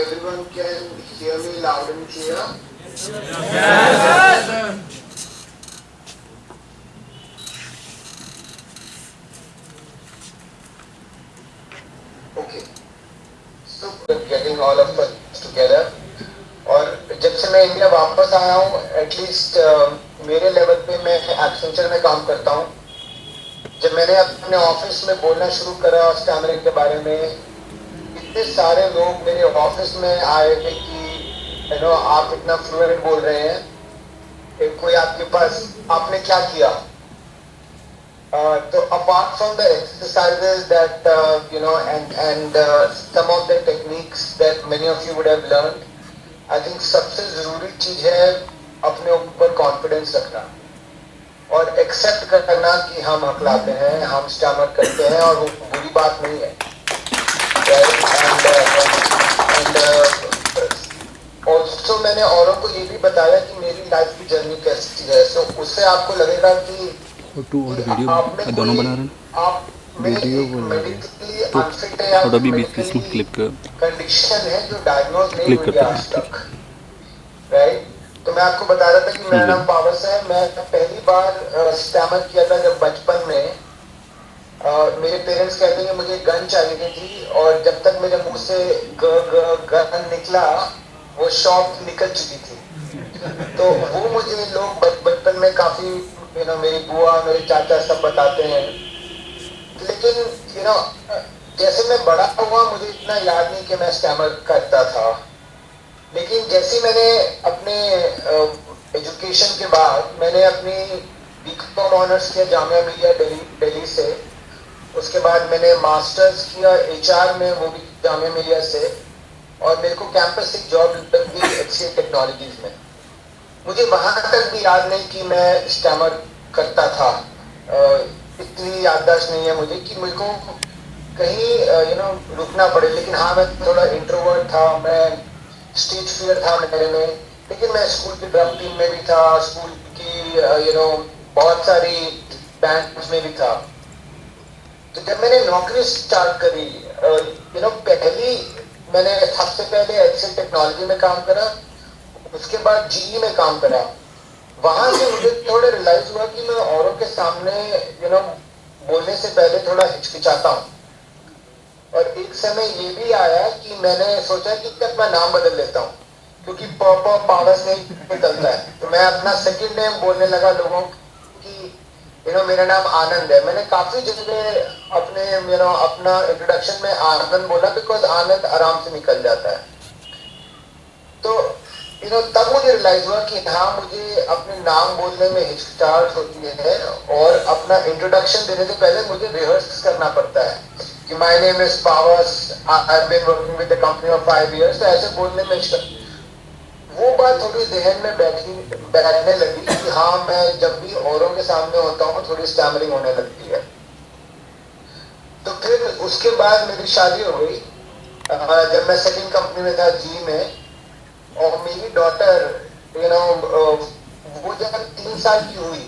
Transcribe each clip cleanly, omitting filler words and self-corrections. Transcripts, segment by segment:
everyone can hear me loud and clear? Yes. Okay. So getting all of us together. और जब से मैं India वापस आया हूँ, एटलीस्ट मेरे लेवल पे मैं एक्सेंचर में काम करता हूँ. जब मैंने अपने ऑफिस में बोलना शुरू करा स्टैमरिंग के बारे में, इतने सारे लोग मेरे ऑफिस में आए थे कि आप इतना फ्लुएंट बोल रहे हैं, कोई आपके पास, आपने क्या किया? So apart from the exercises that and some of the techniques that many of you would have learned, I think सबसे जरूरी चीज है अपने ऊपर कॉन्फिडेंस रखना और एक्सेप्ट करना कि हम हकलाते हैं, हम स्टैमर करते हैं और वो बुरी बात नहीं है. एंड ऑल्सो मैंने औरों को ये भी बताया कि मेरी लाइफ की जर्नी कैसी है. सो उससे आपको लगेगा कि टू और वीडियो दोनों बना रहे हैं. आप वीडियो बोल रहे हैं तो थोड़ा भी बीच बीच में क्लिक कंडीशन है जो डायग्नोज नहीं क्लिक हुई करते है हैं. आज तक. राइट. तो मैं आपको बता रहा था कि मेरा नाम पावस है. मैं पहली बार स्टैमर किया था जब बचपन में. मेरे पेरेंट्स कहते हैं कि मुझे गन चाहिए थी और जब तक मेरे मुंह से गन निकला वो शॉप निकल चुकी थी. तो वो मुझे लोग बचपन में काफी मेरी बुआ मेरे चाचा सब बताते हैं. लेकिन जैसे मैं बड़ा हुआ मुझे इतना याद नहीं कि मैं स्टैमर करता था. लेकिन जैसे मैंने अपने एजुकेशन के बाद मैंने अपनी बीकॉम ऑनर्स किया जामिया मिलिया दिल्ली से. उसके बाद मैंने मास्टर्स किया एचआर में, वो भी जामिया मिलिया से. और मेरे को कैंपस से जॉब लग गई HCL टेक्नोलॉजीज में. मुझे वहां तक भी याद नहीं कि मैं स्टैमर करता था. इतनी याददाश्त नहीं है मुझे कि मेरे को कहीं रुकना पड़े. लेकिन हाँ, मैं थोड़ा इंट्रोवर्ट था, मैं स्टेज फियर था मेरे में. लेकिन मैं स्कूल की ड्रम टीम में भी था, स्कूल की बहुत सारी बैंड्स में भी था. तो जब मैंने नौकरी स्टार्ट करी, पहली मैंने सबसे पहले HCL टेक्नोलॉजी में काम करा, उसके बाद GE में काम करा. वहां से मुझे थोड़ा रियलाइज हुआ कि मैं औरों के सामने बोलने से पहले थोड़ा हिचकिचाता हूँ. और एक समय ये भी आया कि मैंने सोचा कि अपना नाम बदल लेता हूँ क्योंकि पावस नहीं निकलता है. तो मैं अपना सेकंड नेम बोलने लगा लोगों की मेरा नाम आनंद है. मैंने काफी जगह अपने अपना इंट्रोडक्शन में आनंद बोला बिकॉज आनंद आराम से निकल जाता है. तो तब मुझे रियलाइज हुआ कि हाँ, मुझे अपने नाम बोलने में हिचकिचाहट होती है और अपना इंट्रोडक्शन देने से पहले मुझे रिहर्स करना पड़ता है कि my name is Pavas, I have been working with the company for 5 years. तो ऐसे बोलने में वो बात थोड़ी जहन में बैठने लगी कि हाँ, मैं जब भी औरों के सामने होता हूँ थोड़ी स्टैमरिंग होने लगती है. तो फिर उसके बाद मेरी शादी हो गई जब मैं सेकंड कंपनी में था GE में. और मेरी डॉटर वो जब 3 साल की हुई,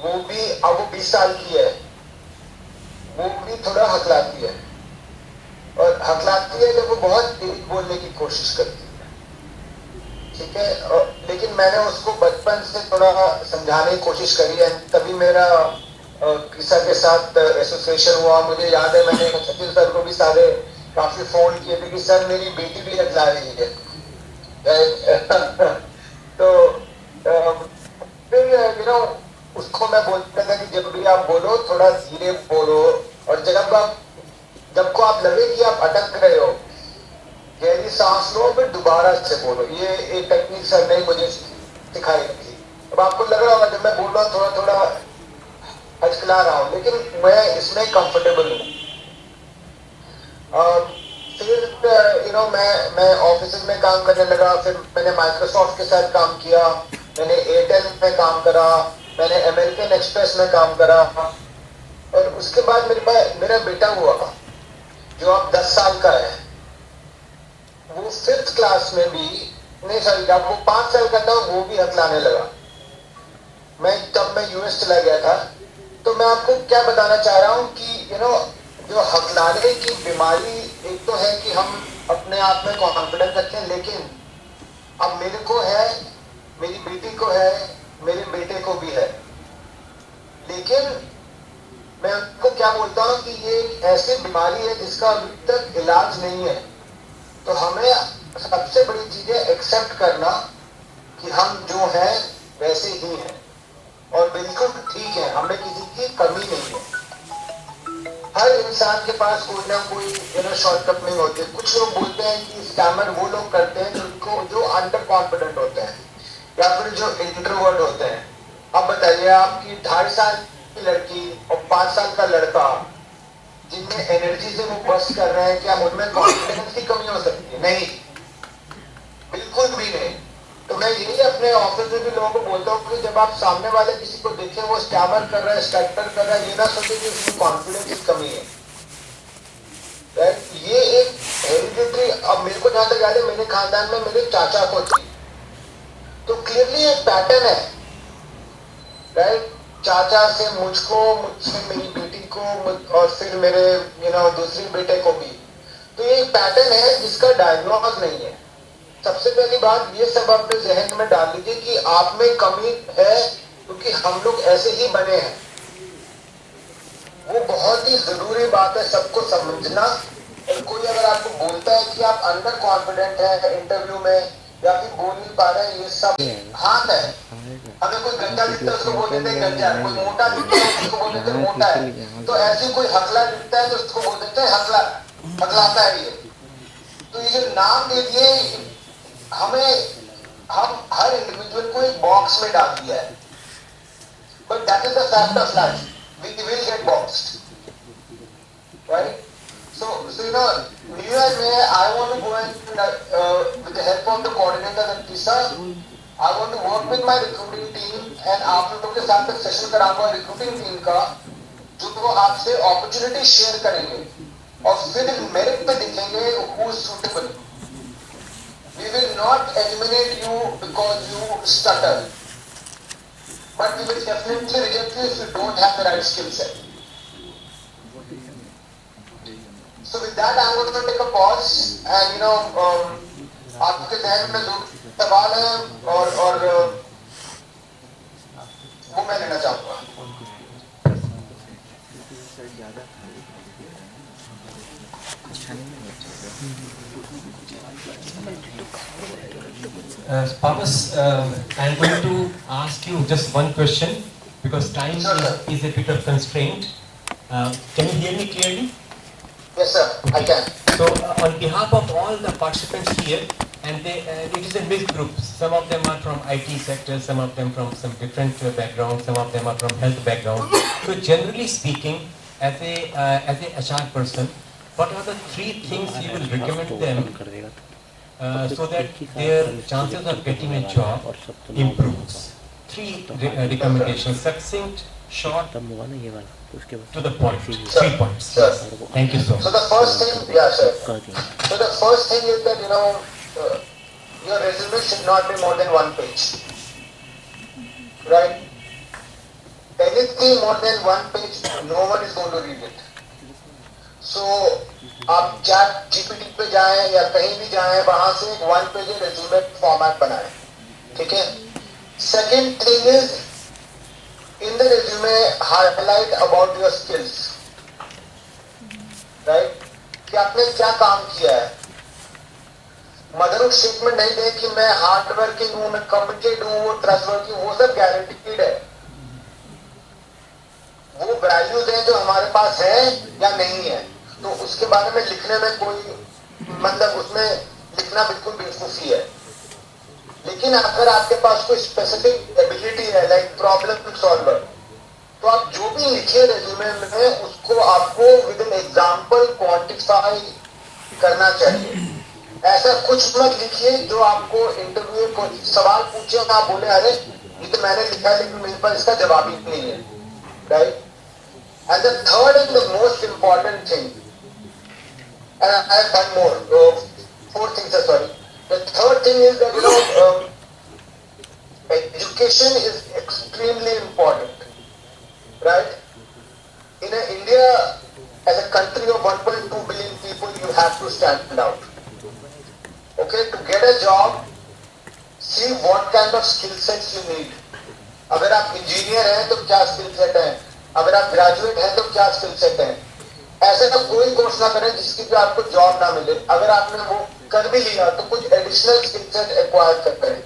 वो भी अब वो 20 साल की है, वो भी थोड़ा हकलाती है. और हकलाती है जब वो बहुत तेज बोलने की कोशिश करती है. ठीक है. लेकिन मैंने उसको बचपन से थोड़ा समझाने की कोशिश करी है. तभी मेरा किसा के साथ एसोसिएशन हुआ. मुझे याद है मैंने सचिन सर को भी सारे काफी फोन किए थे कि सर मेरी बेटी भी हकला रही है. तो फिर उसको मैं बोलता था कि जब भी आप बोलो थोड़ा धीरे बोलो और जब को आप लगे कि आप अटक रहे हो, गहरी सांस लो फिर दोबारा से बोलो. ये एक टेक्निक सर ने मुझे सिखाई थी. अब आपको लग रहा होगा जब मैं बोल रहा हूँ थोड़ा थोड़ा हचकिला रहा हूँ, लेकिन मैं इसमें कंफर्टेबल हूँ. फिर मैं ऑफिस में काम करने लगा. फिर मैंने माइक्रोसॉफ्ट के साथ काम किया, मैंने एयरटेल में काम करा, मैंने अमेरिकन एक्सप्रेस में काम करा. और उसके बाद मेरा बेटा हुआ जो अब 10 साल का है. वो 5th क्लास में भी नहीं, सॉरी, जब वो 5 साल का था वो भी हकलाने लगा. तब मैं US चला गया था. तो मैं आपको क्या बताना चाह रहा हूँ कि जो हकलाने की बीमारी एक तो है कि हम अपने आप में कॉन्फिडेंस रखें, लेकिन अब मेरे को है, मेरी बेटी को है, मेरे बेटे को भी है, लेकिन मैं उनको क्या बोलता हूँ कि ये एक ऐसी बीमारी है जिसका अभी तक इलाज नहीं है। तो हमें सबसे बड़ी चीज है एक्सेप्ट करना कि हम जो हैं वैसे ही हैं और बिल्कुल ठीक है, हमें किसी की कमी नहीं है। हर इंसान के पास कोई ना कोई शॉर्टकमिंग होती है। कुछ लोग बोलते हैं कि स्कैमर वो लोग करते हैं जिनको जो अंडर कॉन्फिडेंट होते हैं या फिर जो इंट्रोवर्ट होते हैं। अब बताइए, आपकी 2.5 साल की लड़की और 5 साल का लड़का जिनमें एनर्जी से वो बस्ट कर रहे हैं, क्या उनमें कॉन्फिडेंस की कमी हो सकती है? नहीं, बिल्कुल भी नहीं। तो मैं यही अपने ऑफिस में भी लोगों को बोलता हूँ कि जब आप सामने वाले किसी को देखें वो स्कैमर कर रहा है, स्टटर कर रहा है, ये ना सोचे कि उसमें कॉन्फिडेंस की कमी है। ये एक हेरिडिटरी, अब मेरे को जहां तक याद है मेरे खानदान में मेरे चाचा को थी, तो क्लियरली एक पैटर्न है, राइट? चाचा से मुझको, मुझसे मेरी बेटी को, और फिर मेरे दूसरे बेटे को भी। तो ये एक पैटर्न है जिसका डायग्नोज नहीं है। सबसे पहली बात ये सब अपने जहन में डाल लीजिए कि आप में कमी है, क्योंकि हम लोग ऐसे ही बने हैं। वो बहुत ही जरूरी बात है सबको समझना। और कोई अगर आपको बोलता है कि आप अंडर कॉन्फिडेंट है इंटरव्यू में या फिर बोल नहीं पा रहे हैं, ये सब हाथ है। हमें कोई गंजा दिखता है उसको बोल देते हैं गंजा, कोई मोटा दिखता है उसको बोल देते हैं मोटा है। तो ऐसे कोई हकला दिखता है तो उसको बोल देते हैं हकला, हकलाता है ये। तो ये जो नाम दे दिए, हम हर इंडिविजुअल को एक बॉक्स में डाल दिया है। But that is the fact of life, we will get boxed, right? So New Year में I want to go and with the help of the coordinator and Tisa, I want to work with my recruiting team and आप लोगों के साथ एक session कराऊंगा recruiting team का, जो वो आपसे अपॉर्चुनिटी शेयर करेंगे और फिर मेरिट पे दिखेंगे who is suitable. We will not eliminate you because you stutter, but we will definitely reject you if you don't have the right skill set. So with that, I'm going to take a pause and आपके जहन में जो सवाल है और वो मैं लेना चाहूँगा। Papas, I'm going to ask you just one question because time is a bit of constraint. Can you hear me clearly? Yes, sir, I can. So, on behalf of all the participants here, and it is a mixed group. Some of them are from IT sector, some of them from some different background, some of them are from health background. So, generally speaking, as a HR person, what are the 3 things you will recommend them so that their chances of getting a job improves? 3 recommendations, succinct, short, to the point. 3 points. Sure. Thank you so much. So the first thing, yeah, sir. So the first thing is that your resume should not be more than 1 page, right? Anything more than 1 page, no one is going to read it. So आप chat GPT पे जाएं या कहीं भी जाएं, वहां से एक 1 पेज रेज्यूमे फॉर्मेट बनाएं, ठीक है? Second thing is in the resume highlight about your skills, right? कि आपने क्या काम किया है। मदर स्टेटमेंट नहीं दे कि मैं हार्ड वर्किंग हूं, मैं कमिटेड हूं, वो ट्रस्टवर्दी हूं, वो सब गारंटीड है। वो वैल्यूज हैं जो हमारे पास है या नहीं है, तो उसके बारे में लिखने में कोई मतलब उसमें लिखना बिल्कुल बेवकूफी है। लेकिन अगर आपके पास कोई स्पेसिफिक एबिलिटी है लाइक प्रॉब्लम सॉल्वर, तो आप जो भी लिखिए रेज्यूमे में उसको आपको विद एन एग्जांपल क्वांटिफाई करना चाहिए। ऐसा कुछ मत लिखिए जो आपको इंटरव्यू को सवाल पूछे और आप बोले अरे ये तो मैंने लिखा है लेकिन मेरे पास इसका जवाब ही नहीं है, right? And the third and the most important thing, and I have one more, 4 things, sorry. The third thing is that education is extremely important, right? In India, as a country of 1.2 billion people, you have to stand out. Okay, to get a job, see what kind of skill sets you need. अगर आप engineer हैं तो क्या skill set है, अगर आप graduate हैं तो क्या स्किल सेट है. ऐसे तो कोई कोर्स ना करें जिसकी भी आपको जॉब ना मिले. अगर आपने वो कर भी लिया तो कुछ एडिशनल स्किल सेट एक्वायर करते हैं,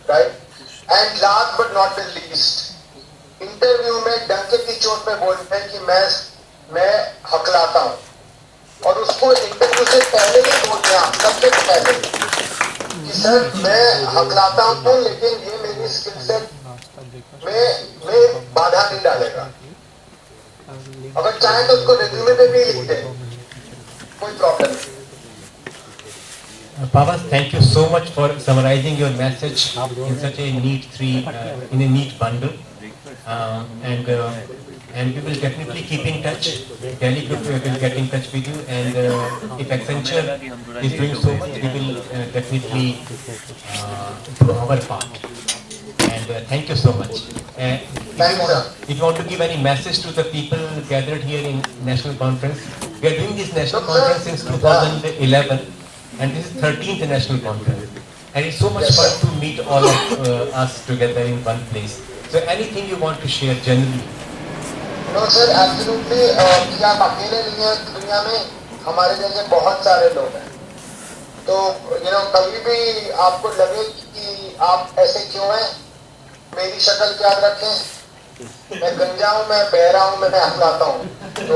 right. And last but not the least, interview में डंके की चोट पे बोलते हैं कि मैं हकलाता हूं, और उसको इंटरव्यू से पहले ही बोलते हैं, सबसे पहले कि सर मैं हकलाता हूं लेकिन ये मेरी स्किल सेट में बाधा नहीं डालेगा. अगर चाहे तो उसको रिज्यूमे पे भी लिख दे, कोई प्रॉब्लम नहीं. Pavas, thank you so much for summarizing your message in such a in a neat bundle, and we will definitely keep in touch. Delhi Group will get in touch with you, and if Accenture is doing so much, we will definitely do our part. And thank you so much. Thank you, sir. If you want to give any message to the people gathered here in national conference, we are doing this national Look, sir. conference since 2011. And this is 13th national conference, and it's so much Yes, fun sir. to meet all of us together in one place. So anything you want to share generally? No sir, absolutely. कि आप अकेले नहीं हैं दुनिया में, हमारे जैसे बहुत सारे लोग हैं. तो कभी भी आपको लगे कि आप ऐसे क्यों हैं, मेरी शक्ल याद रखें. मैं गंजा हूँ, मैं बहरा हूँ, मैं हकलाता हूँ. तो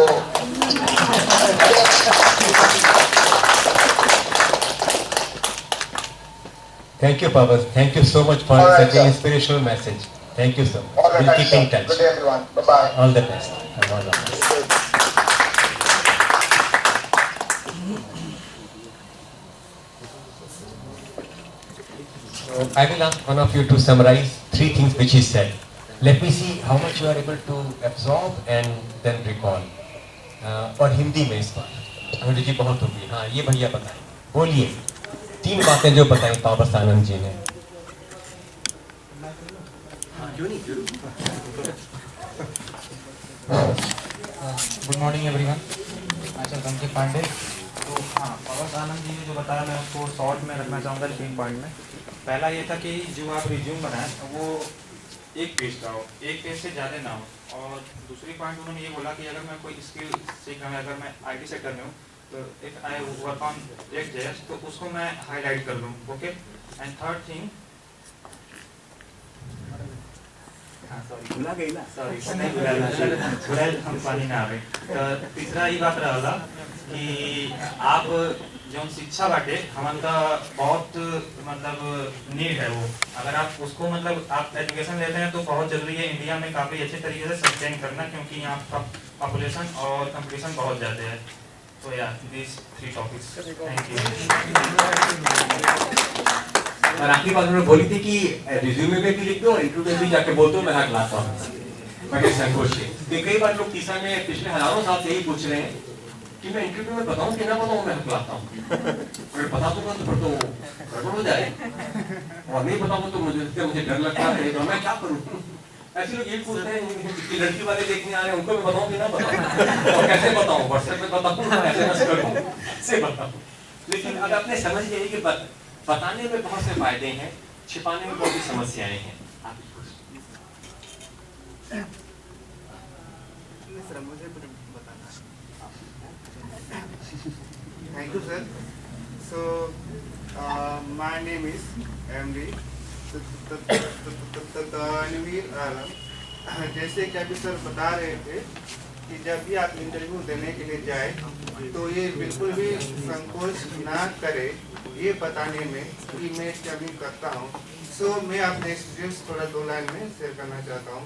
Thank you, Pavas. Thank you so much for All right, such an sir. inspirational message. Thank you so much. all We'll right, keep sir. in touch. Good day everyone. Bye bye. All the best. And all the best. So I will ask one of you to summarize 3 things which he said. Let me see how much you are able to absorb and then recall. और हिंदी में इस बार अंग्रेजी बहुत होगी. हाँ, ये भैया बताएं. बोलिए 3 बातें जो बताई पावस आनंद जी ने. Good morning everyone. अच्छा, कंकी पांडे. तो हाँ, पावस आनंद जी ने जो बताया मैं उसको शॉर्ट में रखना चाहूँगा 3 पॉइंट में. पहला ये था कि जो आप रिज्यूम बनाएं वो एक पेज का हो, एक पेज से ज़्यादा ना हो. और दूसरी पॉइंट उन्होंने ये बोला कि अगर मैं कोई स्किल सीख रहा हूँ, अगर मैं IT सेक्टर में हूँ तो if I work on React.js तो उसको मैं हाईलाइट कर दूँ. ओके. एंड थर्ड थिंग, तीसरा ये बात रहा कि आप जो शिक्षा बाटे हमन का बहुत मतलब नीड है. वो अगर आप उसको मतलब आप एजुकेशन लेते हैं तो बहुत जरूरी है इंडिया में काफ़ी अच्छे तरीके से सस्टेन करना, क्योंकि यहाँ का पॉपुलेशन और कंपटीशन बहुत ज़्यादा है. तो या दिस 3 टॉपिक्स. Thank you. और आखिरी बात उन्होंने बोली थी कि रिज्यूमे में भी लिख दो और इंटरव्यू में भी जाके बोल दो मैं हकलाता हूँ. मैं संकोच है. कई बार लोग तीसरा में पिछले हजारों साल से यही पूछ रहे हैं कि मैं इंटरव्यू में बताऊं कि ना बताऊं मैं हकलाता हूँ. अगर बता दूंगा तो फिर तो गड़बड़ हो जाए, और नहीं बताऊंगा तो मुझे डर लगता है तो मैं क्या करूँ. ऐसे लोग यही पूछते हैं कि लड़की वाले देखने आ रहे हैं उनको भी बताऊं कि ना बताऊं, और कैसे बताऊं, व्हाट्सएप पे बताऊं, SMS करूं, से बताऊं. लेकिन अगर आपने समझ लिया कि बताने में बहुत से फायदे हैं, छिपाने में बहुत सी समस्याएं हैं. Thank you, sir. So, my name is MD Tanveer Alam. जैसे कि अभी सर बता रहे थे कि जब भी आप इंटरव्यू देने के लिए जाए तो ये बिल्कुल भी संकोच ना करे ये बताने में कि मैं क्या भी करता हूँ. सो मैं अपने एक्सपीरियंस थोड़ा 2 लाइन में शेयर करना चाहता हूँ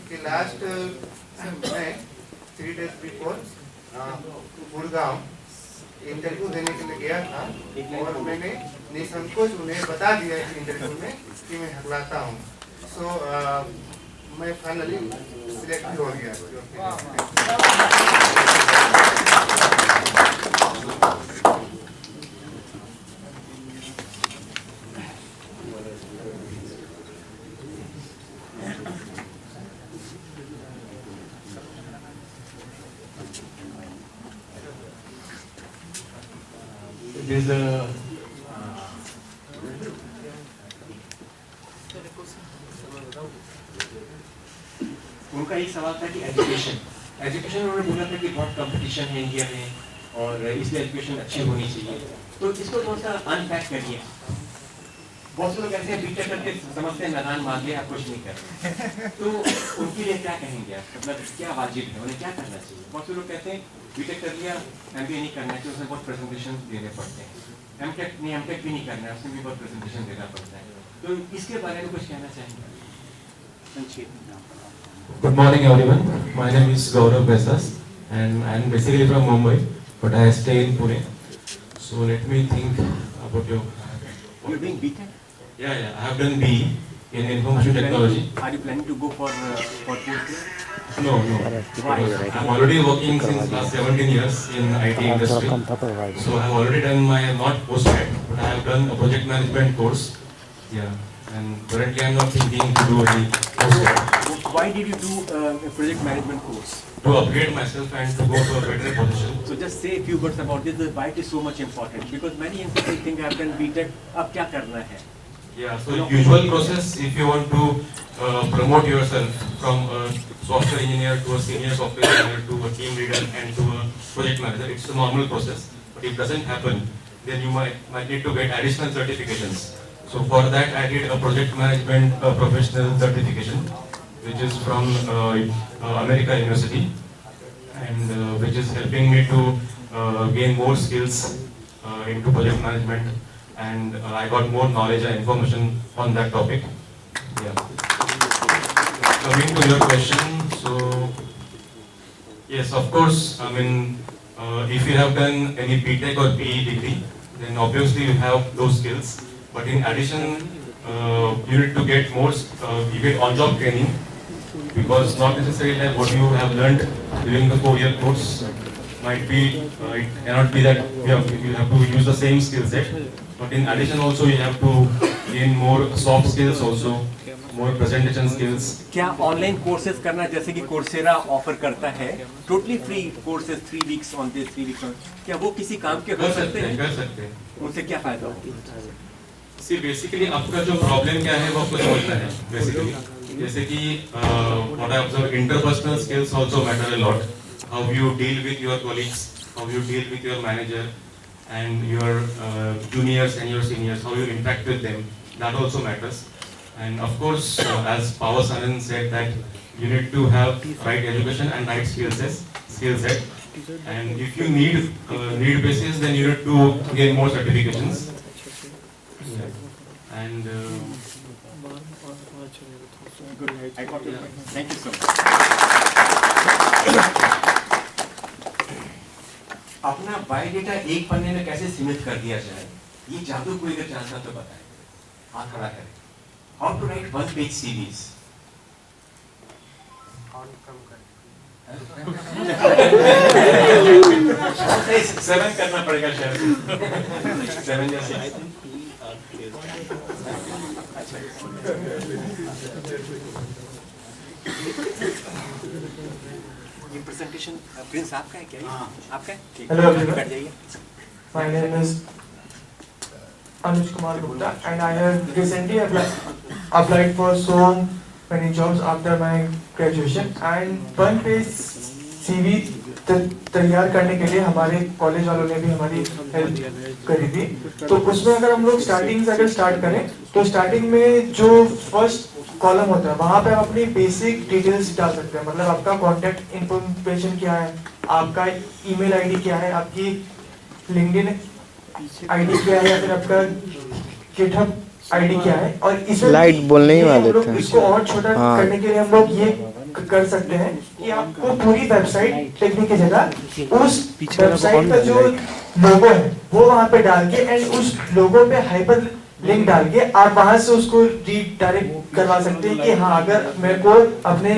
कि लास्ट मैं 3 days बिफोर गुड़गांव इंटरव्यू देने के लिए गया था, और मैंने निसंकोच उन्हें बता दिया कि इंटरव्यू में कि मैं हकलाता हूँ. सो मैं फाइनली सिलेक्ट भी हो गया. There's a उनका एक सवाल था कि एजुकेशन उन्होंने बोला था कि बहुत कंपटीशन है इंडिया में और इसलिए एजुकेशन अच्छी होनी चाहिए, तो इसको थोड़ा सा अनपैक करिए। बहुत से लोग ऐसे हैं बीटेक करके समझते हैं मैदान मार लिया आप कुछ नहीं कर, तो उनके लिए क्या कहेंगे आप, मतलब क्या वाजिब है, उन्हें क्या करना चाहिए? बहुत से लोग कहते हैं बीटेक कर लिया एमबीए नहीं करना चाहिए, उसमें बहुत प्रेजेंटेशन देने पड़ते हैं, एमटेक भी नहीं करना है, उसमें भी बहुत प्रेजेंटेशन देना पड़ता है, तो इसके बारे में कुछ कहना चाहेंगे? Good morning everyone. My name is Gaurav Besas and I am basically from Mumbai, but I stay in Pune. So let me think about your. You're doing BTech? Yeah. I have done BE in information technology. Are you planning to go for post? No. Why? I'm already working since last 17 years in IT industry. So I have already done my not postgrad, but I have done a project management course. Yeah. And currently I'm not thinking to do any postgrad. Why did you do a project management course? To upgrade myself and to go to a better position. So just say a few words about this. Why it is so much important? Because many young people think I've done BTech. अब क्या करना है? Yeah. So usual process, if you want to promote yourself from a software engineer to a senior software engineer to a team leader and to a project manager, it's a normal process. But if it doesn't happen, then you might need to get additional certifications. So for that, I did a project management professional certification, which is from America University, and which is helping me to gain more skills into project management, and I got more knowledge and information on that topic. Yeah. Coming to your question, so yes, of course, I mean, if you have done any BTech or PE degree, then obviously you have those skills. But in addition, you need to get more, you get on-job training, because not necessarily like what you have learned during the 4-year course might be, it cannot be that you have to use the same skill set. But in addition also you have to gain more soft skills also, more presentation skills. क्या online courses करना जैसे कि Coursera offer करता है, totally free courses 3 weeks on this 3 weeks on, क्या वो किसी काम के हो सकते हैं? कर सकते हैं। उनसे क्या फायदा होगा? See, basically आपका जो प्रॉब्लम क्या है वो आपको समझना है बेसिकली। जैसे कि what I observe, interpersonal skills also matter a lot. How you deal with your colleagues, how you deal with your manager and your juniors and your seniors, how you interact with them, that also matters. And of course, as Pawas Anand said, that you need to have right education and right skill set. And if you need basis, then you need to gain more certifications. And Good. I got your point. Thank you so much. अपना biodata एक पन्ने में कैसे सीमित कर दिया जाए, ये जादू कोई अगर जानता तो बताए, हाथ खड़ा करें। How to write one-page CVs? Seven करना पड़ेगा शायद, 7 या 6। ये प्रेजेंटेशन प्रिंस आपका है क्या? आपका है? Hello everyone. बैठ जाइए। My name is Anuj Kumar Gupta and I have recently applied for so many jobs after my graduation, and one page CV तैयार करने के लिए हमारे कॉलेज वालों ने भी हमारी हेल्प करी थी। तो उसमें अगर हम लोग स्टार्टिंग से अगर स्टार्ट करें तो स्टार्टिंग में जो फर्स्ट कॉलम होता है वहाँ पे हम अपनी बेसिक डिटेल्स डाल सकते हैं, मतलब आपका कॉन्टैक्ट इन्फॉर्मेशन क्या है, आपका ईमेल आईडी क्या है, आपकी लिंक्डइन आईडी क्या है, या फिर आपका गिटहब आईडी क्या है। और इसमें लाइट बोलने ही वाले थे। इसको और छोटा करने के लिए हम लोग ये कर सकते हैं कि आपको पूरी वेबसाइट लिखने की जगह उस वेबसाइट का जो लोगो है वो वहाँ पे डाल के एंड उस लोगो पे हाइपर लिंक डाल के आप वहाँ से उसको रीडायरेक्ट करवा सकते हैं कि हाँ अगर मेरे को अपने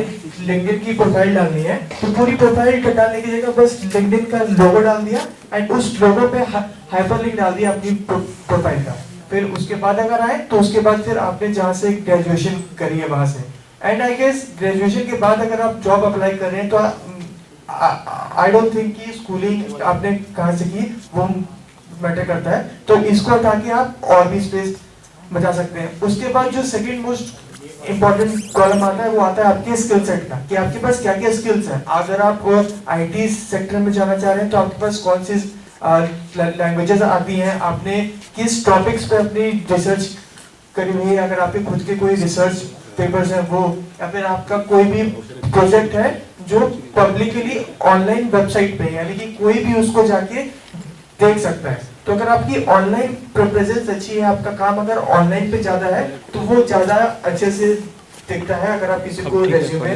लिंक्डइन की प्रोफाइल डालनी है तो पूरी प्रोफाइल डालने की जगह बस लिंक्डइन का लोगो डाल दिया एंड उस लोगो पे हाइपर लिंक डाल दिया अपनी प्रोफाइल का। फिर उसके बाद अगर आए तो उसके बाद फिर आपने जहाँ से ग्रेजुएशन करी है वहाँ से, एंड आई गेस ग्रेजुएशन के बाद अगर आप जॉब अप्लाई कर रहे हैं तो आई डोंट थिंक कि स्कूलिंग आपने कहाँ से की वो मैटर करता है, तो इसको हटा के आप और भी स्पेस बचा सकते हैं। उसके बाद जो सेकंड मोस्ट इम्पोर्टेंट कॉलम आता है, वो आता है आपके स्किल सेट का, कि आपके पास क्या क्या स्किल्स हैं। अगर आप आईटी सेक्टर में जाना चाह रहे हैं तो आपके पास कौन सी लैंग्वेजेस आती हैं, आपने किस टॉपिक्स पे अपनी रिसर्च करी हुई है, अगर आपके खुद के कोई रिसर्च पेपर्स हैं वो, या फिर आपका कोई भी प्रोजेक्ट है जो पब्लिकली ऑनलाइन वेबसाइट पे, यानी कि कोई भी उसको जाके देख सकता है। तो अगर आपकी ऑनलाइन प्रेजेंस अच्छी है, आपका काम अगर ऑनलाइन पे ज्यादा है तो वो ज्यादा अच्छे से दिखता है अगर आप किसी को रेज्यूमे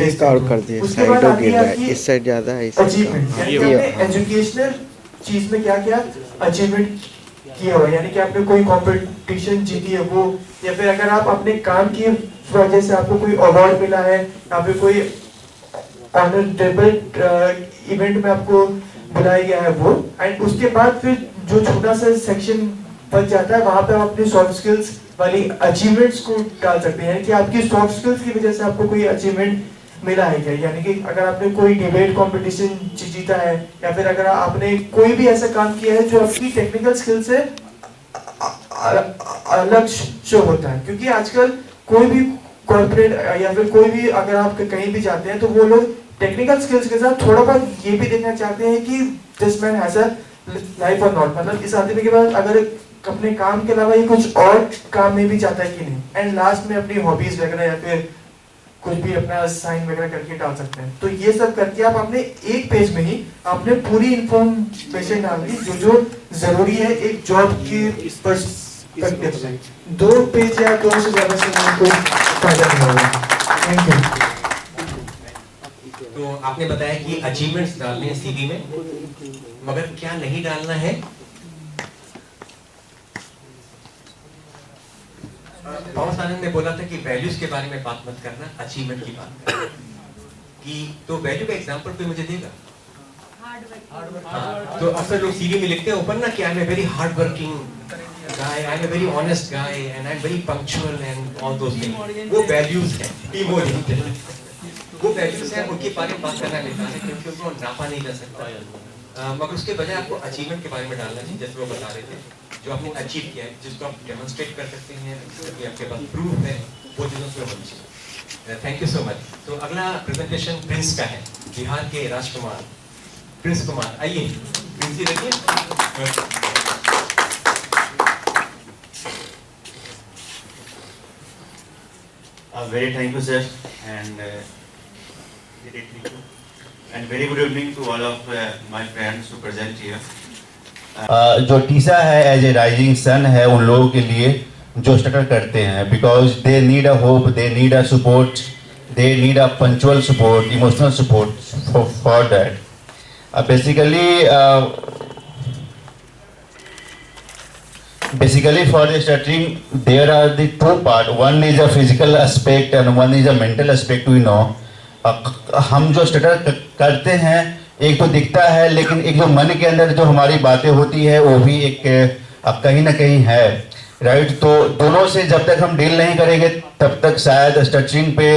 एक और कर दिए, उसके बाद आती है आपकी इस साइड ज्यादा है, इस साइड अचीवमेंट, यानी कि आपने एजुकेशनल चीज में क्या क्या अचीवमेंट किया हुआ है, यानी कि आपने कोई कंपटीशन जीती है वो, या फिर अगर आप अपने काम की वजह से आपको कोई अवार्ड मिला है, या फिर कोई ऑनरेबल इवेंट में आपको बुलाया गया है वो। एंड उसके बाद फिर जो छोटा सा सेक्शन बच जाता है, वहां पे आप अपनी सॉफ्ट स्किल्स वाली अचीवमेंट्स को डाल सकते हैं, कि आपकी सॉफ्ट स्किल्स की वजह से आपको कोई अचीवमेंट मिला है क्या, यानी कि अगर आपने कोई डिबेट कंपटीशन जीता है, या फिर अगर आपने कोई भी ऐसा काम किया है जो आपकी टेक्निकल स्किल से अलग शो होता है। क्योंकि आजकल कोई भी कॉर्पोरेट या फिर कोई भी अगर आप कहीं भी जाते हैं तो वो लोग टेक्निकल स्किल्स के साथ थोड़ा बहुत ये भी देखना चाहते हैं कि this man has a life और नॉट, मतलब इस आदमी के बाद अगर अपने काम के अलावा ये कुछ और काम में भी चाहता है कि नहीं। एंड लास्ट में अपनी हॉबीज वगैरह या फिर कुछ भी अपना साइन वगैरह करके डाल सकते हैं। तो ये सब करके आप अपने एक पेज में ही आपने पूरी इंफॉर्मेशन डाल दी जो जो जरूरी है एक जॉब की पर्सपेक्टिव से। 2 पेज या 2 से ज्यादा से कोई फायदा नहीं होगा। Thank you. तो आपने बताया कि अचीवमेंट्स डालने हैं सीवी में, मगर क्या नहीं डालना है? पवन सानंद ने बोला था कि वैल्यूज के बारे में बात मत करना, अचीवमेंट की बात करना। कि तो वैल्यू का एग्जांपल कोई मुझे देगा? हाँ, तो अक्सर लोग सीवी में लिखते हैं ऊपर ना कि I am a very hard working guy, I am a very honest guy and I am very punctual and all those things. वो values हैं, team oriented. वो values हैं, उनके बारे में बात करना बेकार है क्योंकि उनको नापा नहीं जा सकता। मगर उसके बजाय आपको अचीवमेंट के बारे में डालना चाहिए, जैसे वो बता रहे थे, जो आपने अचीव किया है, जिसको आप डेमोन्स्ट्रेट कर सकते हैं, जिसकी आपके पास प्रूफ है, वो चीज़ों से होनी चाहिए। Thank you so much. तो अगला प्रेजेंटेशन प्रिंस का है, बिहार के राजकुमार प्रिंस कुमार, आइए प्रिंस जी रखिए। Very thank you, sir, and very good evening to all of my friends who present here. जो टीसा है एज ए राइजिंग सन है उन लोगों के लिए जो स्ट्रगल करते हैं, because they need a hope, they need a support, they need a punctual support, emotional support for that. Basically for the stuttering there are the 2 parts, one is a physical aspect and one is a mental aspect we know. हम जो stutter करते हैं एक तो दिखता है, लेकिन एक जो मन के अंदर जो हमारी बातें होती है वो भी एक कहीं ना कहीं है, राइट। तो दोनों से जब तक हम डील नहीं करेंगे तब तक शायद स्टटरिंग पे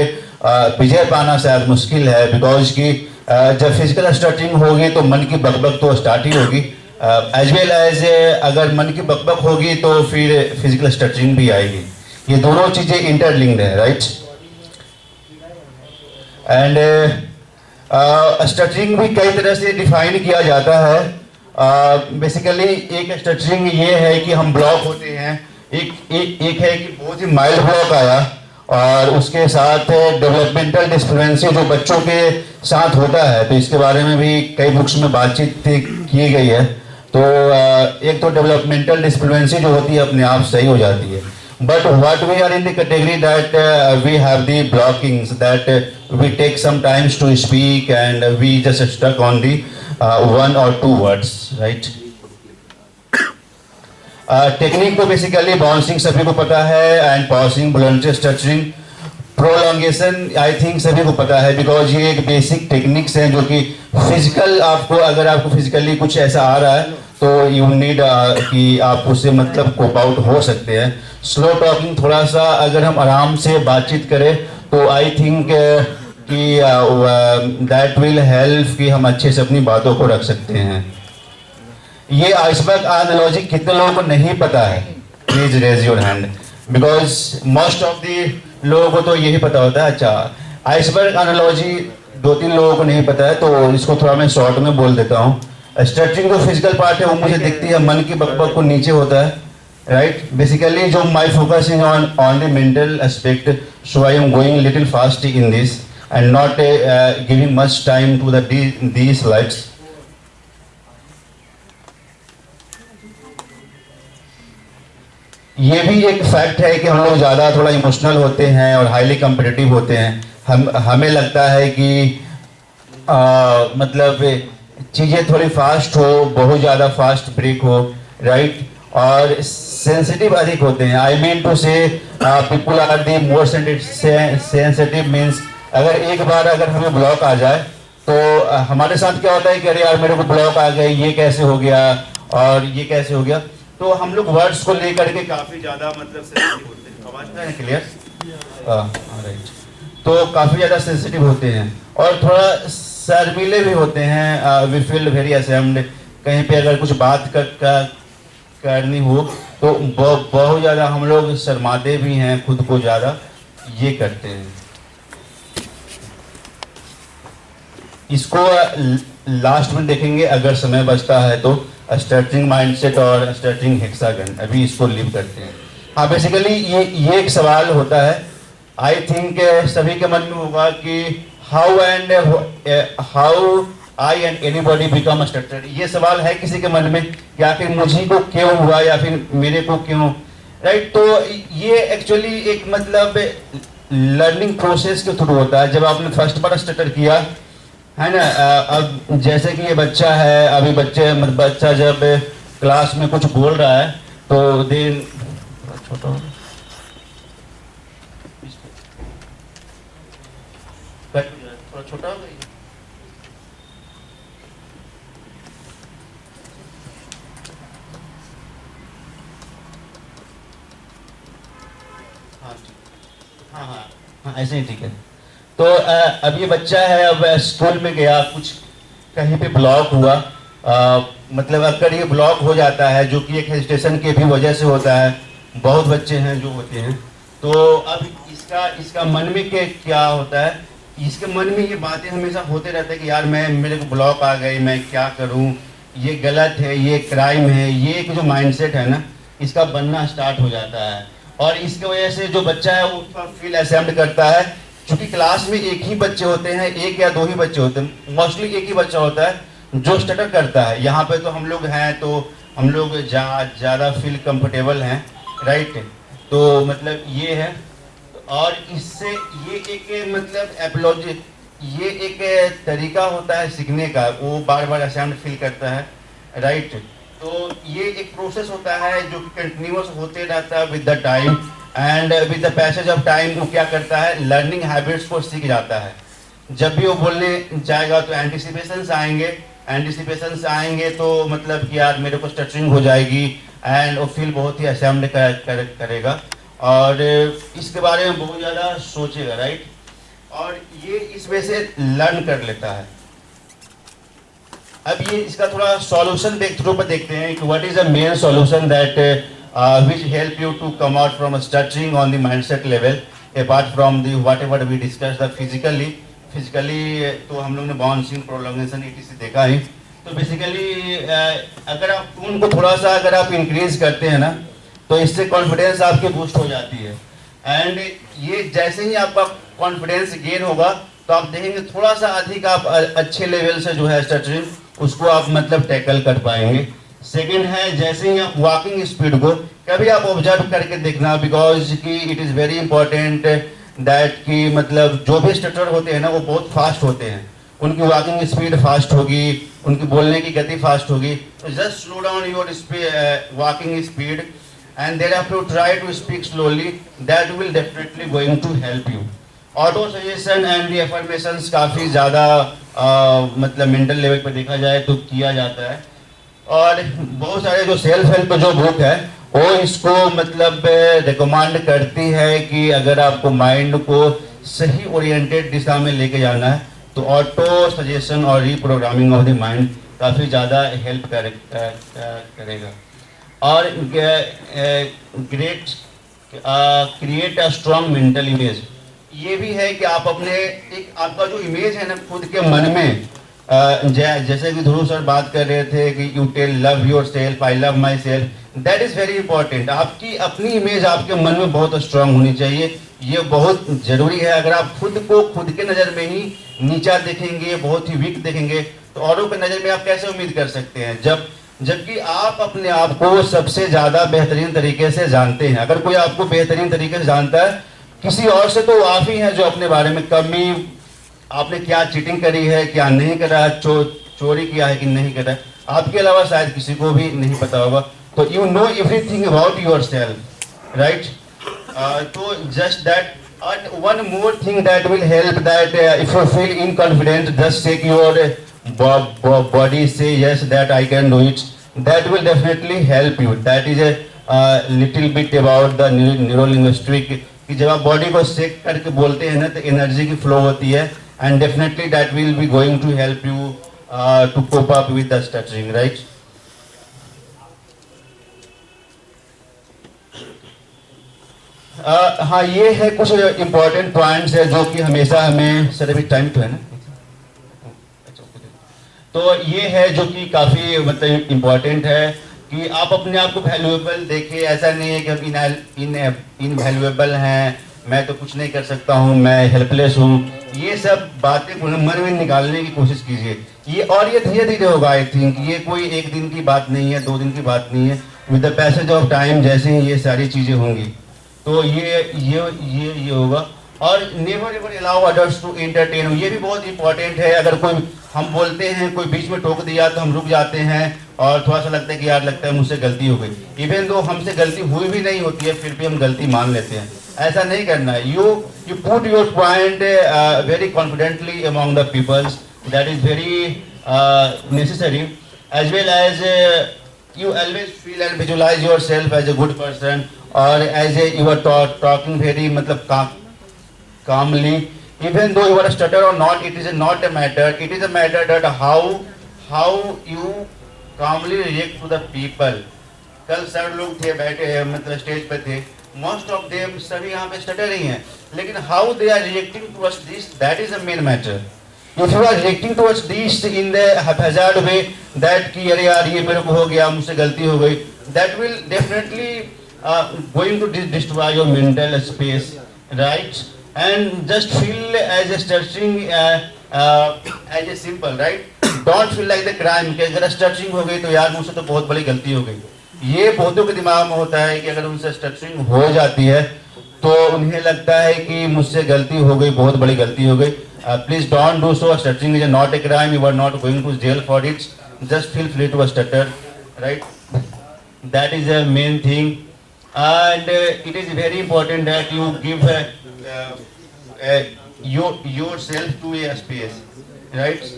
विजय पाना शायद मुश्किल है, बिकॉज कि जब फिजिकल स्टटरिंग होगी तो मन की बकबक तो स्टार्ट ही होगी, एज वेल एज अगर मन की बकबक होगी तो फिर फिजिकल स्टटरिंग भी आएगी। ये दोनों चीज़ें इंटरलिंक्ड है, राइट। एंड स्टटरिंग भी कई तरह से डिफाइन किया जाता है। बेसिकली एक स्टटरिंग ये है कि हम ब्लॉक होते हैं, एक है कि बहुत ही माइल्ड ब्लॉक आया, और उसके साथ डेवलपमेंटल डिस्फ्लुएंसी जो बच्चों के साथ होता है, तो इसके बारे में भी कई बुक्स में बातचीत की गई है। तो एक तो डेवलपमेंटल डिस्फ्लुएंसी जो होती है अपने आप सही हो जाती है, but what we are in the category that we have the blockings that we take some times to speak and we just stuck on the 1 or 2 words, right. Technique तो बेसिकली बाउंसिंग सभी को पता है, and pausing, voluntary structuring, prolongation I think सभी को पता है, because ये एक बेसिक टेक्निक्स हैं जो कि फिजिकल आपको, अगर आपको फिजिकली कुछ ऐसा आ रहा है तो यू नीड कि आप उससे मतलब कोप आउट हो सकते हैं। स्लो टॉकिंग, थोड़ा सा अगर हम आराम से बातचीत करें तो आई थिंक कि दैट विल हेल्प कि हम अच्छे से अपनी बातों को रख सकते हैं। ये आइसबर्ग एनालॉजी कितने लोगों को नहीं पता है? Please raise your hand, because most of the लोगों को तो यही पता होता है। अच्छा, आइसबर्ग एनालॉजी 2-3 लोगों को नहीं पता है, तो इसको थोड़ा मैं शॉर्ट में बोल देता हूँ। स्ट्रेचिंग जो फिजिकल पार्ट है वो मुझे दिखती है मन की बकबक को नीचे होता है, राइट। बेसिकली जो my focus is on the mental aspect, so I am going little fast in this and not giving much time to these slides. ये भी एक फैक्ट है कि हम लोग ज़्यादा थोड़ा इमोशनल होते हैं और हाईली कम्पिटिटिव होते हैं। हमें लगता है कि मतलब चीज़ें थोड़ी फास्ट हो, बहुत ज़्यादा फास्ट ब्रेक हो, राइट, और सेंसिटिव अधिक होते हैं। I mean to say people are the more sensitive means अगर एक बार अगर हमें ब्लॉक आ जाए तो हमारे साथ क्या होता है कि अरे यार मेरे को ब्लॉक आ गए, ये कैसे हो गया और ये कैसे हो गया। तो हम लोग वर्ड्स को लेकर के काफ़ी ज़्यादा मतलब सेंसिटिव होते हैं। आवाज़ है क्लियर? राइट। तो काफ़ी ज़्यादा सेंसिटिव होते हैं और थोड़ा शर्मीले भी होते हैं। We feel very ashamed. कहीं पे अगर कुछ बात करनी हो तो बहुत ज़्यादा हम लोग शर्माते भी हैं, खुद को ज़्यादा ये करते हैं। इसको लास्ट में देखेंगे अगर समय बचता है तो, स्ट्रेचिंग माइंडसेट और स्ट्रेचिंग हेक्सागन। अभी इसको लीव करते हैं। हाँ, बेसिकली ये एक सवाल होता है, आई थिंक सभी के मन में होगा कि how I and anybody become structure. ये सवाल है किसी के मन में कि आखिर मुझे को क्यों हुआ या फिर मेरे को क्यों, राइट। तो ये एक्चुअली एक मतलब लर्निंग प्रोसेस के थ्रू होता है। जब आपने फर्स्ट बार स्टटर किया है ना, अब जैसे कि ये बच्चा है, अभी बच्चा जब क्लास में कुछ बोल रहा है तो देन छोटा थोड़ा छोटा हो गई। हाँ, ऐसे ही ठीक है। तो अब ये बच्चा है, अब स्कूल में गया, कुछ कहीं पे ब्लॉक हुआ, मतलब अगर ये ब्लॉक हो जाता है जो कि एक हेजिटेशन के भी वजह से होता है, बहुत बच्चे हैं जो होते हैं। तो अब इसका मन में क्या होता है, इसके मन में ये बातें हमेशा होते रहते हैं कि यार मेरे को ब्लॉक आ गई, मैं क्या करूं, ये गलत है, ये क्राइम है। ये एक जो माइंडसेट है ना, इसका बनना स्टार्ट हो जाता है। और इसकी वजह से जो बच्चा है वो फील असेम्ड करता है। क्योंकि क्लास में एक ही बच्चे होते हैं, एक या दो ही बच्चे होते हैं, मोस्टली एक ही बच्चा होता है जो स्टटर करता है। यहाँ पे तो हम लोग हैं, तो हम लोग ज़्यादा फील कंफर्टेबल हैं, राइट। तो मतलब ये है, और इससे ये एक मतलब एपोलॉजी, ये एक तरीका होता है सीखने का। वो बार बार असेम्ड फील करता है, राइट। तो ये एक प्रोसेस होता है जो कि कंटिन्यूअस होते रहता है with the time, and with the passage of time वो क्या करता है, लर्निंग हैबिट्स को सीख जाता है। जब भी वो बोलने जाएगा तो एंटिसिपेशंस आएंगे तो मतलब कि यार मेरे को स्ट्रक्चरिंग हो जाएगी, एंड वो फील बहुत ही असेम्ड करेगा और इसके बारे में बहुत ज़्यादा सोचेगा, राइट। और ये इस वजह से लर्न कर लेता है। अब ये इसका थोड़ा सॉल्यूशन थ्रू पर देखते हैं कि what is the main solution that which help you to come out from structuring on the mindset level apart from the whatever we discussed the physically तो हम लोग ने बाउंसिंग, प्रोलॉन्गेशन, etc देखा है। तो बेसिकली अगर आप टून को थोड़ा सा अगर आप इंक्रीज करते हैं ना तो इससे कॉन्फिडेंस आपकी बूस्ट हो जाती है। एंड ये जैसे ही आपका कॉन्फिडेंस गेन होगा तो आप देखेंगे थोड़ा सा अधिक आप अच्छे लेवल से जो है स्ट्रक्चरिंग उसको आप मतलब टैकल कर पाएंगे। सेकंड है, जैसे ही आप वॉकिंग स्पीड को कभी आप ऑब्जर्व करके देखना, बिकॉज कि it is very important that कि मतलब जो भी स्ट्रक्चर होते हैं ना वो बहुत फास्ट होते हैं, उनकी वॉकिंग स्पीड फास्ट होगी, उनकी बोलने की गति फास्ट होगी। तो just slow down your walking speed and there have to try to speak slowly, that will definitely going to help you. Auto suggestion and the affirmations काफ़ी ज़्यादा मतलब मेंटल लेवल पर देखा जाए तो किया जाता है। और बहुत सारे जो सेल्फ हेल्प जो बुक है वो इसको मतलब रिकमेंड करती है कि अगर आपको माइंड को सही ओरिएंटेड दिशा में लेके जाना है तो ऑटो सजेशन और रीप्रोग्रामिंग ऑफ द माइंड काफ़ी ज़्यादा हेल्प करेगा। और great create a strong mental image. ये भी है कि आप अपने एक आपका जो इमेज है ना खुद के मन में, जैसे कि ध्रुव सर बात कर रहे थे कि you tell love yourself, I love myself, that is very important. आपकी अपनी इमेज आपके मन में बहुत स्ट्रांग होनी चाहिए, ये बहुत ज़रूरी है। अगर आप खुद को खुद के नज़र में ही नीचा देखेंगे, बहुत ही वीक देखेंगे, तो औरों की नज़र में आप कैसे उम्मीद कर सकते हैं, जबकि आप अपने आप को सबसे ज़्यादा बेहतरीन तरीके से जानते हैं। अगर कोई आपको बेहतरीन तरीके से जानता है किसी और से, तो आप ही हैं जो अपने बारे में कमी, आपने क्या चीटिंग करी है, क्या नहीं करा, चोरी किया है कि नहीं करा, आपके अलावा शायद किसी को भी नहीं पता होगा। तो you know everything about yourself, right. तो just that, and one more thing that will help, that if you feel inconfident, just take your body, say yes that I can do it, that will definitely help you. That is a little bit about the neurolinguistic, कि जब आप body को shake करके बोलते हैं ना तो energy की फ्लो होती है, and definitely that will be going to help you to cope up with the stuttering, right? हाँ, ये है कुछ इम्पोर्टेंट पॉइंट्स है जो कि हमेशा हमें, सर अभी टाइम तो है ना, तो ये है जो कि काफ़ी मतलब इम्पोर्टेंट है कि आप अपने आप को वैल्यूएबल देखिए। ऐसा नहीं है कि हम इनवैल्यूएबल हैं, मैं तो कुछ नहीं कर सकता हूँ, मैं हेल्पलेस हूँ, ये सब बातें मन में निकालने की कोशिश कीजिए। ये धीरे धीरे होगा। आई थिंक ये कोई एक दिन की बात नहीं है, 2 दिन की बात नहीं है। With the passage of time जैसे ही ये सारी चीज़ें होंगी तो ये होगा। और never ever allow others to entertain, ये भी बहुत इंपॉर्टेंट है। अगर कोई हम बोलते हैं, कोई बीच में टोक दिया तो हम रुक जाते हैं और थोड़ा सा लगता है कि यार लगता है मुझसे गलती हो गई। इवन दो हमसे गलती हुई भी नहीं होती है फिर भी हम गलती मान लेते हैं। ऐसा नहीं करना है। You put your point very confidently among the peoples, that is very necessary, as well as you always feel and visualize yourself as a good person, or as you are talking very मतलब calmly, even though you are a stutter or not, it is not a matter. It is a matter that how you calmly react to the people. कल sir लोग थे बैठे हैं मतलब stage पे थे, most of them सभी यहाँ पे स्टटर ही हैं, लेकिन how they are reacting towards this, that is the main matter. If you are reacting towards this in the haphazard way, that कि अरे यार ये मेरे को हो गया, मुझसे गलती हो गई, that will definitely going to destroy your mental space, right? And just feel as a stuttering as a simple, right? Don't feel like the crime कि अगर स्टटरिंग हो गई तो यार मुझसे तो बहुत बड़ी गलती हो गई। ये बहुतों के दिमाग में होता है कि अगर उनसे स्टटरिंग हो जाती है तो उन्हें लगता है कि मुझसे गलती हो गई, बहुत बड़ी गलती हो गई। Please don't do so. Stuttering is not a crime. You are not going to jail for it. Just feel free to stutter, right? That is the main thing, and it is very important that you give yourself to a space, right?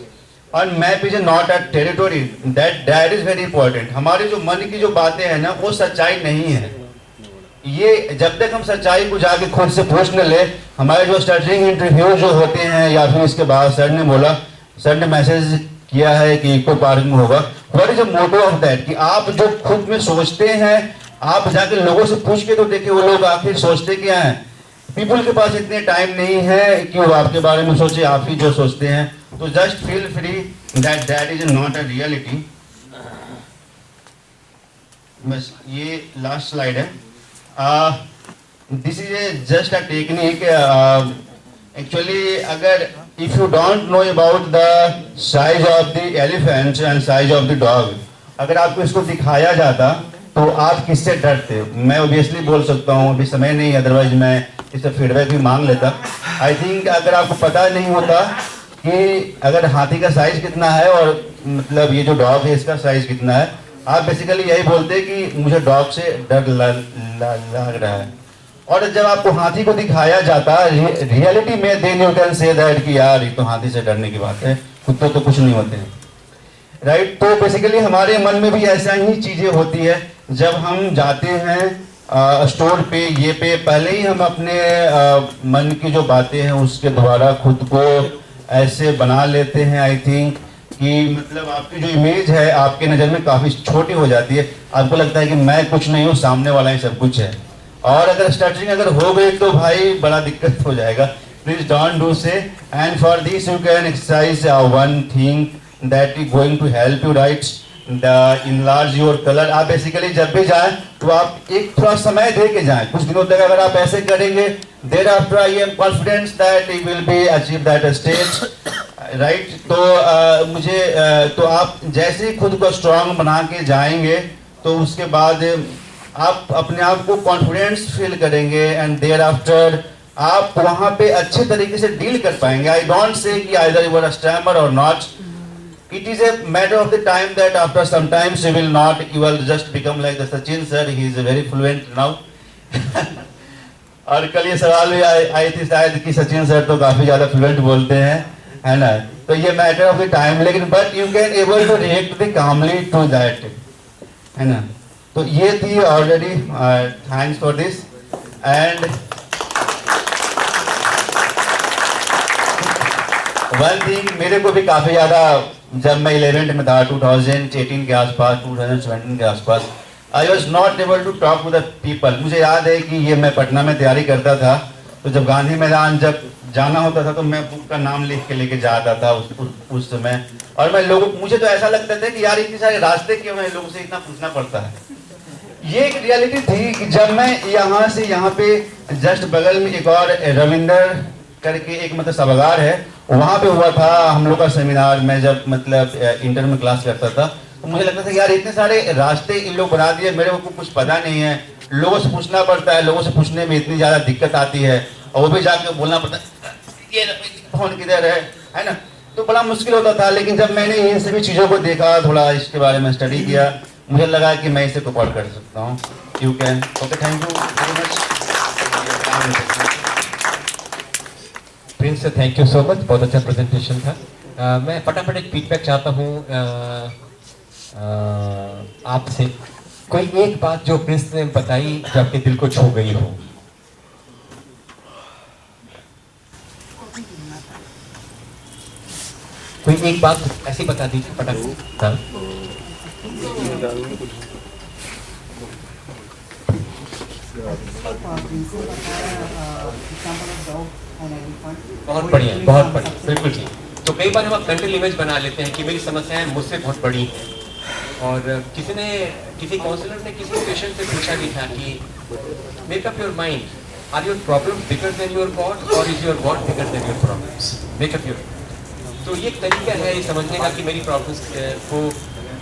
And map is not a territory. That is very important. हमारे जो मन की जो बातें हैं ना वो सच्चाई नहीं है। ये जब तक हम सच्चाई को जाके खुद से पूछ न ले, हमारे जो स्टटरिंग इंटरव्यू जो होते हैं या फिर इसके बाद सर ने बोला, सर ने मैसेज किया है कि इको पार्क में होगा, what is the motto of that, कि आप जो खुद में सोचते हैं आप जाके लोगों से पूछ के तो देखिए वो लोग आखिर सोचते क्या हैं। पीपल के पास इतने टाइम नहीं है कि वो आपके बारे में सोचे, आप ही जो सोचते हैं। तो just feel free that is not a reality. बस ये लास्ट स्लाइड है। This is just a technique. Actually, अगर if you don't know about the size of the elephant and size of the dog, अगर आपको इसको दिखाया जाता तो आप किससे डरते? मैं obviously बोल सकता हूँ, अभी समय नहीं, अदरवाइज मैं इससे फीडबैक भी मांग लेता। आई थिंक अगर आपको पता नहीं होता कि अगर हाथी का साइज कितना है और मतलब ये जो डॉग है इसका साइज कितना है, आप बेसिकली यही बोलते कि मुझे डॉग से डर लग रहा है। और जब आपको हाथी को दिखाया जाता रियलिटी में, then you can say that कि यार ये तो हाथी से डरने की बात है, कुत्ते तो कुछ नहीं होते हैं, राइट? तो बेसिकली हमारे मन में भी ऐसा ही चीज़ें होती है। जब हम जाते हैं स्टोर पे ये पे, पहले ही हम अपने मन की जो बातें हैं उसके द्वारा खुद को ऐसे बना लेते हैं। आई थिंक कि मतलब आपकी जो इमेज है आपके नज़र में काफ़ी छोटी हो जाती है। आपको लगता है कि मैं कुछ नहीं हूँ, सामने वाला ही सब कुछ है। और अगर स्टटरिंग अगर हो गई तो भाई बड़ा दिक्कत हो जाएगा. Please don't do say. And for this you can exercise one thing that is going to help you, right? The enlarge your color. आप बेसिकली जब भी जाएं तो आप एक थोड़ा समय दे के जाएं. कुछ दिनों तक अगर आप ऐसे करेंगे, thereafter I am confident that you will be achieve that stage, right? तो मुझे तो आप जैसे ही खुद को स्ट्रांग बना के जाएंगे तो उसके बाद आप अपने आप को कॉन्फिडेंस फील करेंगे एंड thereafter आप वहाँ पे अच्छे तरीके से डील कर पाएंगे. आई डोंट से कि either you are a stammer or not. It is a matter of the time that after some times you will not, you will just become like the Sachin sir. He is very fluent now. और कल ये सवाल भी आई थी शायद कि Sachin sir तो काफी ज्यादा फ्लुएंट बोलते हैं, है ना. तो ये मैटर ऑफ द टाइम, लेकिन but you can able to react the calmly to that, है ना. तो ये थी already. Thanks for this. And one thing, मेरे को भी काफी ज्यादा, जब मैं 11th में था 2018 के आसपास, 2017 के आसपास, I was not able to talk to the people. मुझे याद है कि ये मैं पटना में तैयारी करता था, तो जब गांधी मैदान जब जाना होता था तो मैं बुक का नाम लिख के लेके जाता था उस समय. और मैं लोगों, मुझे तो ऐसा लगता था कि यार इतने सारे रास्ते क्यों हैं, लोगों से इतना पूछना पड़ता है. ये एक रियलिटी थी कि जब मैं यहाँ से यहाँ पे जस्ट बगल में एक और रविंदर करके एक मतलब सभागार है, वहाँ पे हुआ था हम लोग का सेमिनार. मैं जब मतलब इंटर में क्लास करता था तो मुझे लगता था यार इतने सारे रास्ते इन लोग बना दिए, मेरे को कुछ पता नहीं है, लोगों से पूछना पड़ता है, लोगों से पूछने में इतनी ज़्यादा दिक्कत आती है, और वो भी जाके बोलना पड़ता है ये फोन किधर है ना. तो बड़ा मुश्किल होता था. लेकिन जब मैंने इन सभी चीज़ों को देखा, थोड़ा इसके बारे में स्टडी किया, मुझे लगा कि मैं इसे कोप कर सकता हूँ. You can. Okay, thank you very much. Prince, thank you so much, बहुत अच्छा प्रेजेंटेशन था. मैं फटाफट एक फीडबैक चाहता हूँ आपसे. कोई एक बात जो प्रिंस ने बताई जो आपके दिल को छू गई हो. कोई एक बात ऐसी बता दीजिए फटाफट. हाँ, बहुत बढ़िया, बहुत बढ़िया, बिल्कुल ठीक. तो कई बार हम मेंटल इमेज बना लेते हैं कि मेरी समस्याएं मुझसे बहुत बड़ी हैं. और किसी काउंसलर ने किसी पेशेंट से पूछा भी था कि make up your mind, are your problem bigger than your god और is your god bigger than your problems. Make up your. तो ये एक तरीका है ये समझने का कि मेरी प्रॉब्लम्स को,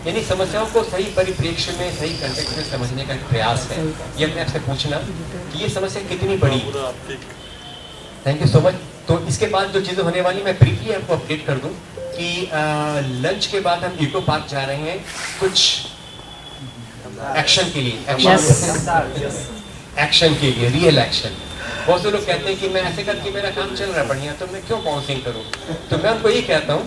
यानी समस्याओं को सही परिप्रेक्ष्य में, सही कंटेक्स्ट में समझने का एक प्रयास है. ये अपने आपसे पूछना कि ये समस्या कितनी बड़ी है. Thank you so much. तो इसके बाद जो चीज़ें होने वाली, मैं ब्रीफली आपको अपडेट कर दूं कि लंच के बाद हम इको पार्क जा रहे हैं कुछ एक्शन के लिए. एक्शन के लिए, रियल एक्शन. बहुत से लोग कहते हैं कि मैं ऐसे करके मेरा काम चल रहा है बढ़िया, तो मैं क्यों बाउंसिंग करूं. तो मैं उनको ये कहता हूँ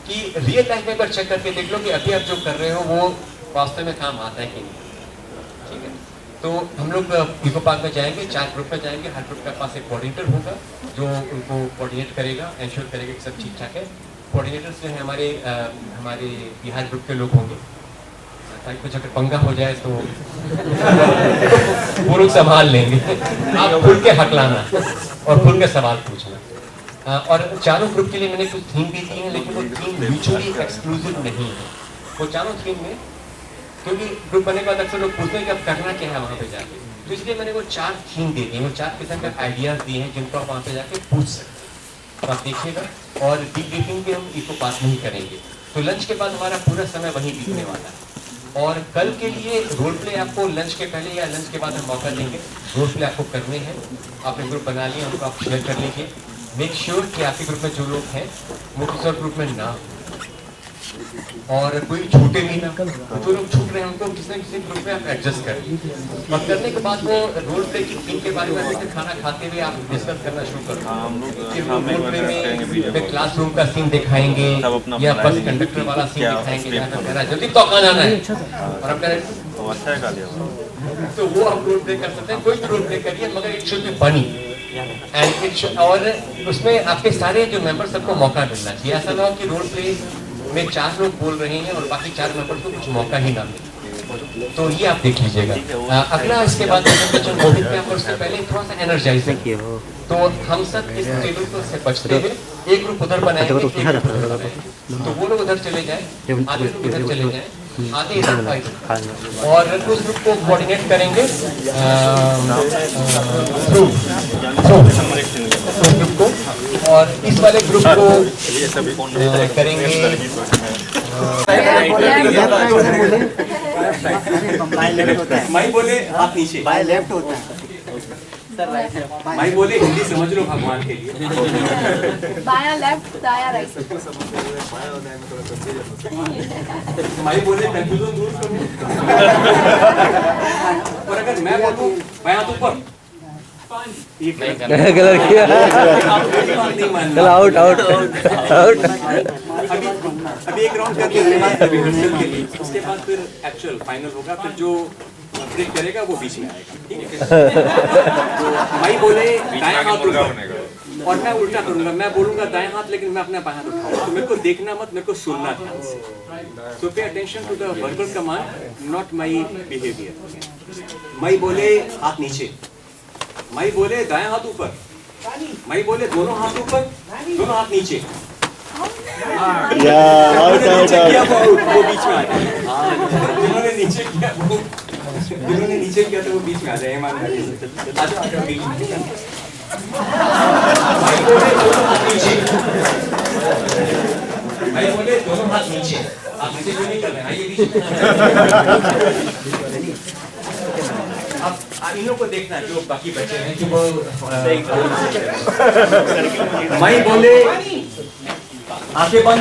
कि रियल लाइफ में एक बार चेक करके देख लो कि अभी आप जो कर रहे हो वो वास्तव में काम आता है कि नहीं. ठीक है. तो हम लोग इको पार्क में जाएंगे, 4 ग्रुप में जाएंगे. हर ग्रुप के पास एक कोऑर्डिनेटर होगा जो उनको कोऑर्डिनेट करेगा, इंश्योर करेगा कि सब ठीक ठाक है. कोऑर्डिनेटर्स जो है हमारे बिहार ग्रुप के लोग होंगे, ताकि कुछ अगर पंगा हो जाए तो वो लोग संभाल लेंगे. आप खुल के हकलाना और खुल के सवाल पूछना. और चारों ग्रुप के लिए मैंने कुछ थीम भी दी है, लेकिन वो थीम म्यूचुअली एक्सक्लूसिव नहीं है. वो चारों थीम में, क्योंकि ग्रुप बनने के बाद अक्सर लोग पूछते हैं कि अब करना क्या है वहाँ पे जाके, तो इसलिए मैंने वो 4 थीम दे दी है. वो 4 किस्म के आइडियाज़ दिए हैं जिनको आप वहाँ पे जाके पूछ सकते. तो आप देखिएगा. और डीब्रीफिंग भी हम इको पार्क में ही करेंगे. तो लंच के बाद हमारा पूरा समय वहीं बीतने वाला है. और कल के लिए रोल प्ले आपको लंच के पहले या लंच के बाद हम मौका देंगे. रोल प्ले आपको करने हैं. आपने ग्रुप बना लिया, उनको आप शेयर कर लीजिए. मेक श्योर कि आपके ग्रुप में जो लोग हैं वो किसी और ग्रुप में ना, और कोई छूटे भी ना. जो लोग छूट रहे हैं उनको किसी न किसी ग्रुप में आप एडजस्ट करिए. और करने के बाद वो रोल प्ले की थीम के बारे में खाना खाते हुए आप डिस्कस करना शुरू करो. रोल प्ले में क्लासरूम का सीन दिखाएंगे या बस कंडक्टर वाला सीन दिखाएंगे जहाँ पे कह रहा है जल्दी तो आना है, और आप कह रहे तो वो आप रोल प्ले कर सकते हैं. कोई भी रोल प्ले करिए, मगर it should be funny and it. और उसमें आपके सारे जो मेंबर सबको मौका मिलना चाहिए. ऐसा ना हो कि रोल प्ले में 4 लोग बोल रहे हैं और बाकी 4 मेंबर्स को कुछ मौका ही ना मिले. तो ये आप देख लीजिएगा। अगला इसके बाद जो मोहित में आपको उससे पहले थोड़ा सा एनर्जाइजिंग, तो हम सब इस टेबल को से बचते हुए एक ग्रुप उधर बनाएंगे, एक ग्रुप उधर बनाएंगे। तो वो लोग उधर चले जाएं, आधे लोग इधर चले जाएं, आधे इधर फाइट, और उस ग्रुप को कोऑर्डिनेट करेंगे थ्रू ग्रुप को, और इस वाले ग्रुप को करेंगे माई बोले हाथ नीचे, बाय लेफ्ट होता है, माई बोले हिंदी समझ लो भगवान के लिए, बाया लेफ्ट दाया राइट, माई बोले कंफ्यूजन दूर करो, और अगर मैं बोलूं बाया तो ऊपर कलर किया, आउट आउट आउट। अभी एक राउंड करके रिहर्सल के लिए, उसके बाद फिर एक्चुअल फाइनल होगा, फिर जो ब्रेक करेगा वो बीच में आएगा, ठीक है। माई बोले दाएं हाथ ऊपर, और मैं उल्टा करूंगा, मैं बोलूंगा दाएं हाथ, लेकिन मैं अपना बाएं हाथ उठाऊंगा। तो मेरे को देखना मत, मेरे को सुनना ध्यान से। So pay attention to the verbal command, not my behaviour. माई बोले हाथ नीचे, माई बोले दाएं हाथ ऊपर, माई बोले दोनों हाथ ऊपर, दोनों हाथ नीचे, वो बीच में आ जाए। जिन्होंने नीचे किया तो वो बीच में आ जाए। भाई बोले दोनों हाथ नीचे, आप नीचे क्यों नहीं कर रहे हैं, आइए बीच में। अब इन्हों को देखना है जो बाकी बचे हैं कि वो माई बोले आंखें बंद,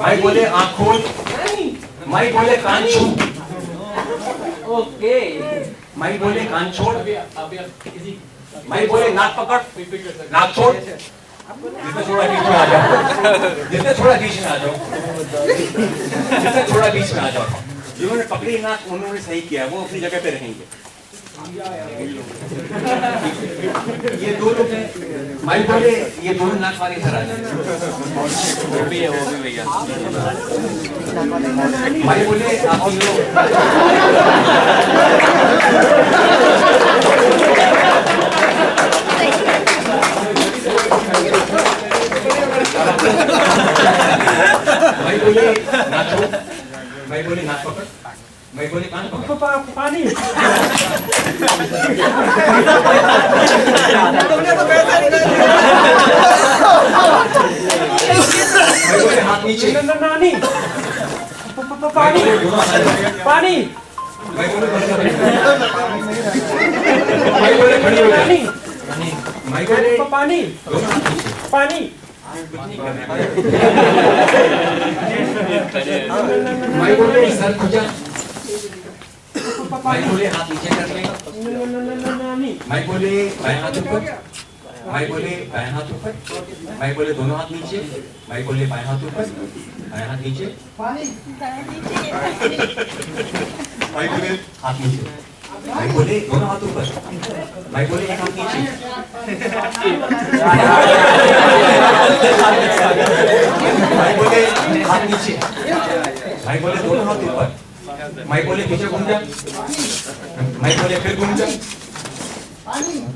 माई बोले आंख खोल, माई बोले कान छू, ओके, माई बोले कान छोड़, माई बोले नाक पकड़, नाक छोड़, जितना थोड़ा बीच में आ जाओ, जितना थोड़ा बीच में आ जाओ, जितना थोड़ा बीच में आ जाओ। जिन्होंने पकड़ी नाक उन्होंने सही किया, वो अपनी जगह पे रहेंगे। ये दो लोग हैं, माई बोले ये दोनों नाक वाले इधर आ जाए, वो भी भैया। माई बोले आप भाई बोले नाक छोड़, भाई बोले नाक पकड़, भाई बोले कान पकड़, पानी भाई बोले हाथ नीचे, नानी पानी पानी, भाई बोले खड़ी हो जानी, भाई बोले पानी पानी, माई बोले सर खुजा, माई बोले हाथ नीचे कर ले, माई बोले बाएं हाथ ऊपर, माई बोले बाएं हाथ ऊपर, माई बोले दोनों हाथ नीचे, माई बोले बाएं हाथ ऊपर, बाएं हाथ नीचे, माई बोले हाथ नीचे, माई बोले दोनों हाथ ऊपर, माई बोले एक हाथ नीचे, माई बोले हाथ नीचे, माई बोले दोनों हाथ ऊपर, माई बोले पीछे घूम जा, माई बोले फिर घूम जा,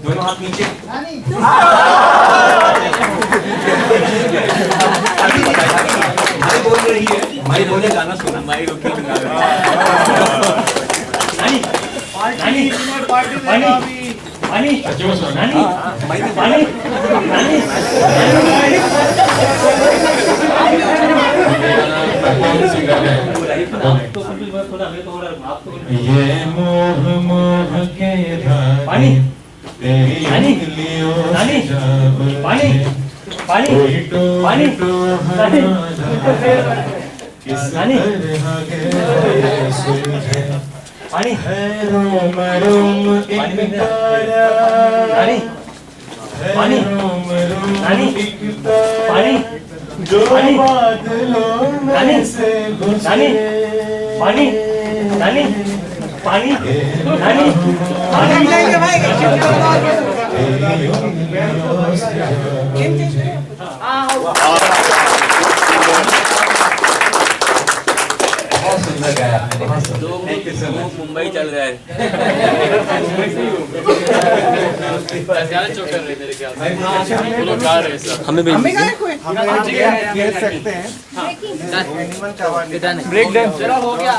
दोनों हाथ नीचे, माई बोल रही है, माई बोले गाना सुना, माई रुकी नानी नानी पानी पानी नानी पानी ये मोह मोह के पानी नानी नानी पानी पानी पानी नानी पानी रोम रोम एक तारा, नानी पानी नानी पानी जो बादलों में से नानी पानी नानी पानी नानी सुंदर गाया आपने, बहुत सुंदर। Thank you so much. Mumbai चल रहा है। हमें खेल सकते हैं एनिमल का ब्रेक डांस। चलो हो गया।